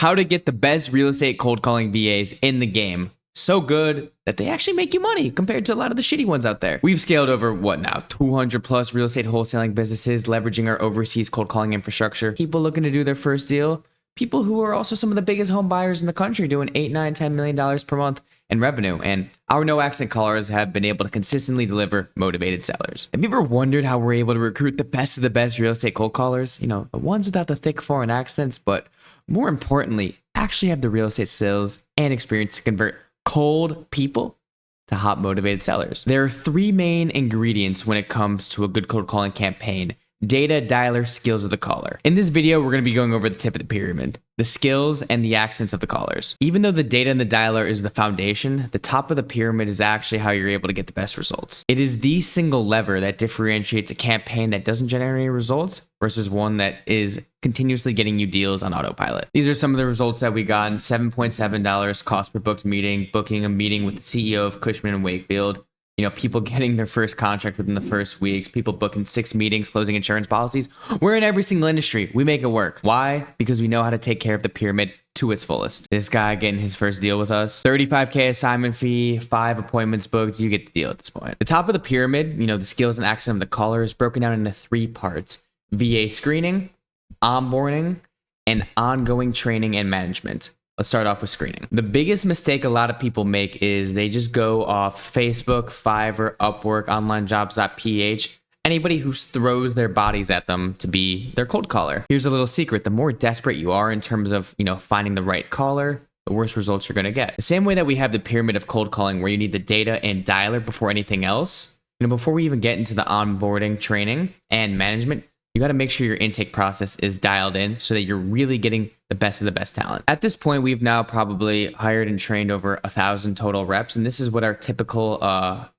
how to get the best real estate cold calling VAs in the game. So good that they actually make you money compared to a lot of the shitty ones out there. We've scaled over, what now, 200 plus real estate wholesaling businesses, leveraging our overseas cold calling infrastructure. People looking to do their first deal. People who are also some of the biggest home buyers in the country doing $8, $9, $10 million per month in revenue. And our no accent callers have been able to consistently deliver motivated sellers. Have you ever wondered how we're able to recruit the best of the best real estate cold callers? You know, the ones without the thick foreign accents, but more importantly, actually have the real estate skills and experience to convert cold people to hot motivated sellers. There are three main ingredients when it comes to a good cold calling campaign: data, dialer, skills of the caller. In this video, we're going to be going over the tip of the pyramid, the skills and the accents of the callers. Even though the data and the dialer is the foundation, the top of the pyramid is actually how you're able to get the best results. It is the single lever that differentiates a campaign that doesn't generate any results versus one that is continuously getting you deals on autopilot. These are some of the results that we got: $7.7 cost per booked meeting, booking a meeting with the CEO of Cushman & Wakefield. You know, people getting their first contract within the first weeks, people booking 6 meetings, closing insurance policies. We're in every single industry. We make it work. Why? Because we know how to take care of the pyramid to its fullest. This guy getting his first deal with us, $35K assignment fee, 5 appointments booked, you get the deal at this point. The top of the pyramid, you know, the skills and accent of the caller is broken down into 3 parts: VA screening, onboarding, and ongoing training and management. Let's start off with screening. The biggest mistake a lot of people make is they just go off Facebook, Fiverr, Upwork, onlinejobs.ph, anybody who throws their bodies at them to be their cold caller. Here's a little secret: the more desperate you are in terms of, you know, finding the right caller, the worse results you're going to get. The same way that we have the pyramid of cold calling where you need the data and dialer before anything else, you know, before we even get into the onboarding, training, and management, you got to make sure your intake process is dialed in so that you're really getting the best of the best talent. At this point, we've now probably hired and trained over 1,000 total reps, and this is what our typical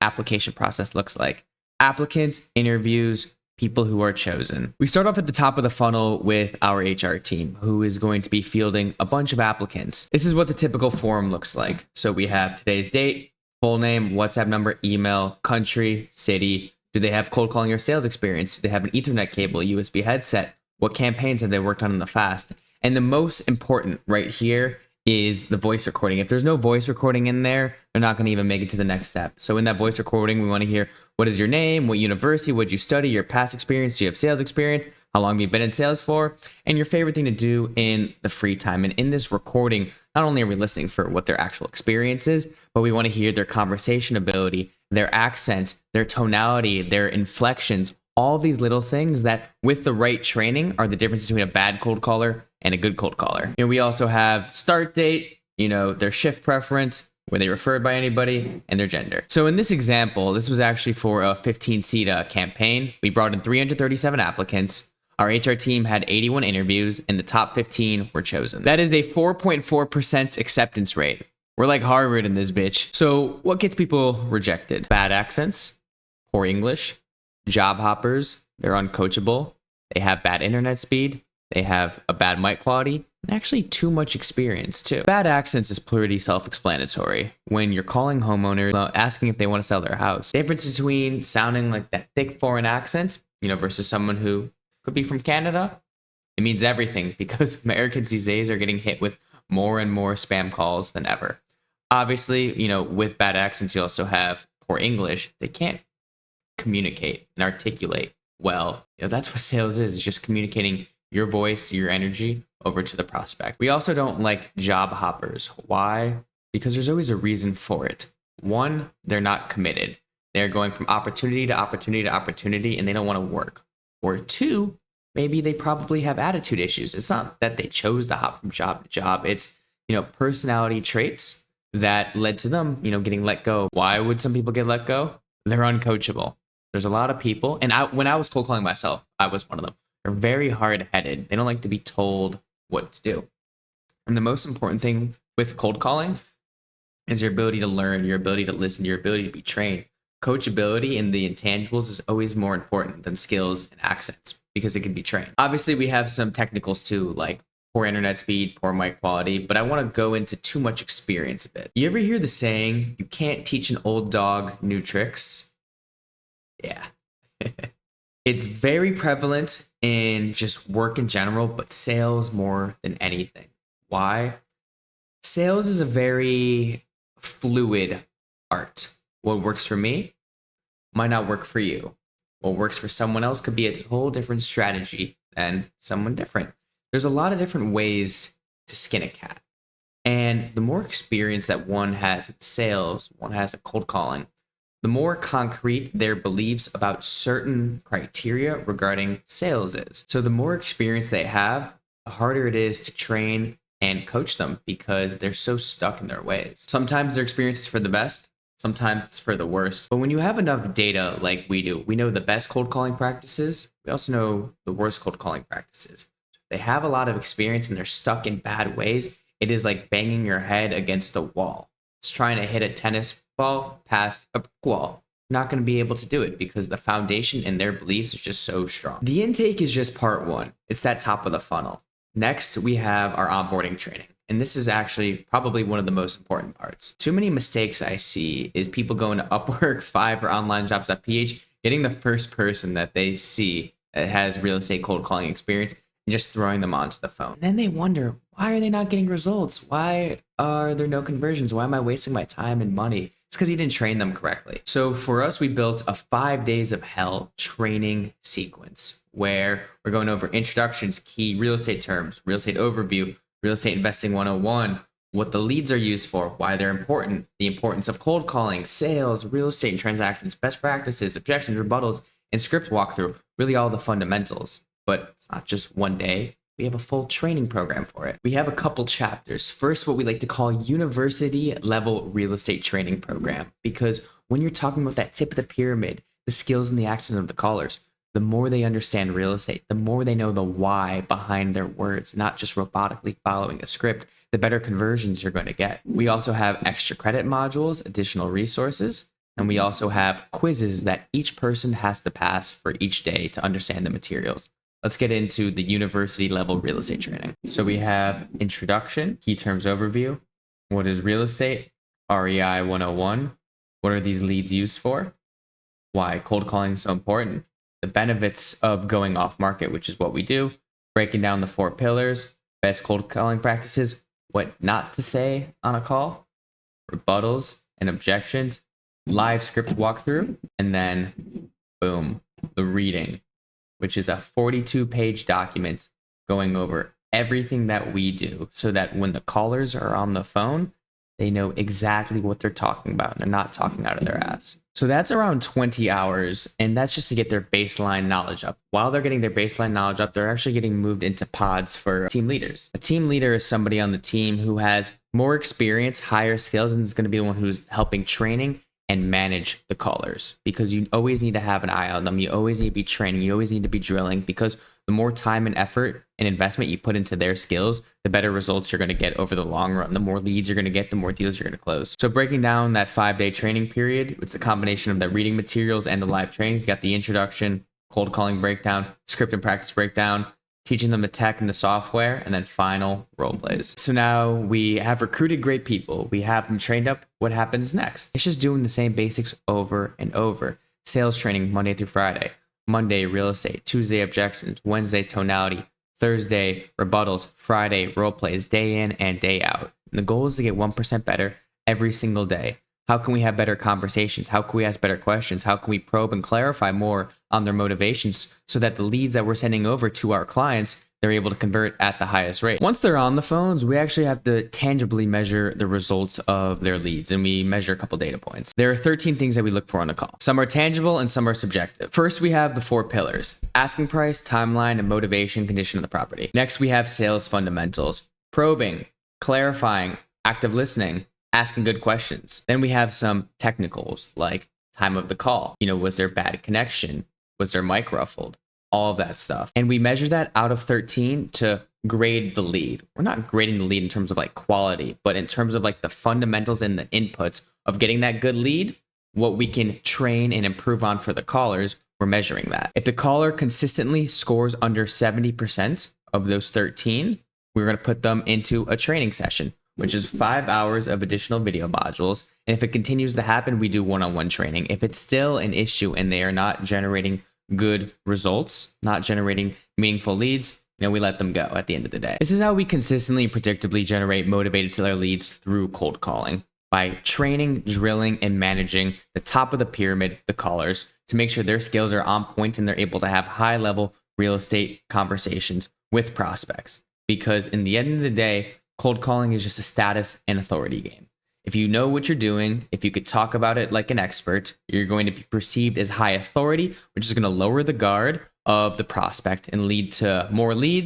application process looks like: applicants, interviews, people who are chosen. We start off at the top of the funnel with our HR team, who is going to be fielding a bunch of applicants. This is what the typical form looks like. So we have today's date, full name, WhatsApp number, email, country, city. Do they have cold calling or sales experience? Do they have an Ethernet cable, USB headset? What campaigns have they worked on in the past? And the most important right here is the voice recording. If there's no voice recording in there, they're not going to even make it to the next step. So in that voice recording, we want to hear, what is your name? What university? What did you study? Your past experience? Do you have sales experience? How long have you been in sales for? And your favorite thing to do in the free time. And in this recording, not only are we listening for what their actual experience is, but we want to hear their conversation ability, their accent, their tonality, their inflections, all these little things that with the right training are the difference between a bad cold caller and a good cold caller. You know, we also have start date, you know, their shift preference, were they referred by anybody, and their gender. So in this example, this was actually for a 15-seat campaign. We brought in 337 applicants. Our HR team had 81 interviews, and the top 15 were chosen. That is a 4.4% acceptance rate. We're like Harvard in this bitch. So what gets people rejected? Bad accents, poor English, job hoppers, they're uncoachable, they have bad internet speed, they have a bad mic quality, and actually too much experience too. Bad accents is pretty self-explanatory. When you're calling homeowners, asking if they want to sell their house, the difference between sounding like that thick foreign accent, you know, versus someone who could be from Canada, it means everything, because Americans these days are getting hit with more and more spam calls than ever. Obviously, you know, with bad accents, you also have poor English. They can't communicate and articulate well. You know, that's what sales is. It's just communicating your voice, your energy over to the prospect. We also don't like job hoppers. Why? Because there's always a reason for it. One, they're not committed. They're going from opportunity to opportunity to opportunity, and they don't want to work. Or two, maybe they probably have attitude issues. It's not that they chose to hop from job to job. It's, you know, personality traits that led to them, you know, getting let go. Why would some people get let go? They're uncoachable. There's a lot of people, and when I was cold calling myself, I was one of them. They're very hard-headed. They don't like to be told what to do. And the most important thing with cold calling is your ability to learn, your ability to listen, your ability to be trained. Coachability and the intangibles is always more important than skills and accents because it can be trained. Obviously, we have some technicals too, like poor internet speed, poor mic quality, but I want to go into too much experience a bit. You ever hear the saying, you can't teach an old dog new tricks? Yeah. It's very prevalent in just work in general, but sales more than anything. Why? Sales is a very fluid art. What works for me might not work for you. What works for someone else could be a whole different strategy than someone different. There's a lot of different ways to skin a cat. And the more experience that one has in sales, one has in cold calling, the more concrete their beliefs about certain criteria regarding sales is. So the more experience they have, the harder it is to train and coach them because they're so stuck in their ways. Sometimes their experience is for the best, sometimes it's for the worst. But when you have enough data like we do, we know the best cold calling practices, we also know the worst cold calling practices. If they have a lot of experience and they're stuck in bad ways, it is like banging your head against a wall. It's trying to hit a tennis ball past a wall. You're not going to be able to do it because the foundation and their beliefs is just so strong. The intake is just part one. It's that top of the funnel. Next, we have our onboarding training. And this is actually probably one of the most important parts. Too many mistakes I see is people going to Upwork, Fiverr, or onlinejobs.ph, getting the first person that they see that has real estate cold calling experience and just throwing them onto the phone. And then they wonder, why are they not getting results? Why are there no conversions? Why am I wasting my time and money? It's because you didn't train them correctly. So for us, we built a 5 days of hell training sequence where we're going over introductions, key real estate terms, real estate overview, real estate investing 101, what the leads are used for, why they're important, the importance of cold calling, sales, real estate and transactions, best practices, objections, rebuttals, and script walkthrough, really all the fundamentals. But it's not just one day. We have a full training program for it. We have a couple chapters. First, what we like to call university level real estate training program, because when you're talking about that tip of the pyramid, the skills and the accent of the callers, the more they understand real estate, the more they know the why behind their words, not just robotically following a script, the better conversions you're going to get. We also have extra credit modules, additional resources, and we also have quizzes that each person has to pass for each day to understand the materials. Let's get into the university level real estate training. So we have introduction, key terms overview. What is real estate? REI 101. What are these leads used for? Why cold calling is so important? The benefits of going off market, which is what we do. Breaking down the 4 pillars, best cold calling practices, what not to say on a call, rebuttals and objections, live script walkthrough, and then boom, the reading, which is a 42-page document going over everything that we do so that when the callers are on the phone, they know exactly what they're talking about and they're not talking out of their ass. So that's around 20 hours, and that's just to get their baseline knowledge up. While they're getting their baseline knowledge up, they're actually getting moved into pods for team leaders. A team leader is somebody on the team who has more experience, higher skills, and is going to be the one who's helping training and manage the callers, because you always need to have an eye on them. You always need to be training. You always need to be drilling, because the more time and effort and investment you put into their skills, the better results you're going to get over the long run. The more leads you're going to get, the more deals you're going to close. So breaking down that 5-day training period, it's a combination of the reading materials and the live trainings. You got the introduction, cold calling breakdown, script and practice breakdown, teaching them the tech and the software, and then final role plays. So now we have recruited great people. We have them trained up. What happens next? It's just doing the same basics over and over. Sales training Monday through Friday. Monday, real estate. Tuesday, objections. Wednesday, tonality. Thursday, rebuttals. Friday, role plays, day in and day out. And the goal is to get 1% better every single day. How can we have better conversations? How can we ask better questions? How can we probe and clarify more on their motivations so that the leads that we're sending over to our clients, they're able to convert at the highest rate? Once they're on the phones, we actually have to tangibly measure the results of their leads, and we measure a couple data points. There are 13 things that we look for on a call. Some are tangible and some are subjective. First, we have the 4 pillars: asking price, timeline, and motivation, condition of the property. Next, we have sales fundamentals: probing, clarifying, active listening, asking good questions. Then we have some technicals like time of the call. Was there bad connection? Was there mic ruffled? All of that stuff. And we measure that out of 13 to grade the lead. We're not grading the lead in terms of like quality, but in terms of like the fundamentals and the inputs of getting that good lead, what we can train and improve on for the callers, we're measuring that. If the caller consistently scores under 70% of those 13, we're going to put them into a training session, which is 5 hours of additional video modules. And if it continues to happen, we do one-on-one training. If it's still an issue and they are not generating good results, not generating meaningful leads, we let them go at the end of the day. This is how we consistently and predictably generate motivated seller leads through cold calling, by training, drilling, and managing the top of the pyramid, the callers, to make sure their skills are on point and they're able to have high-level real estate conversations with prospects. Because in the end of the day, cold calling is just a status and authority game. If you know what you're doing, if you could talk about it like an expert, you're going to be perceived as high authority, which is going to lower the guard of the prospect and lead to more leads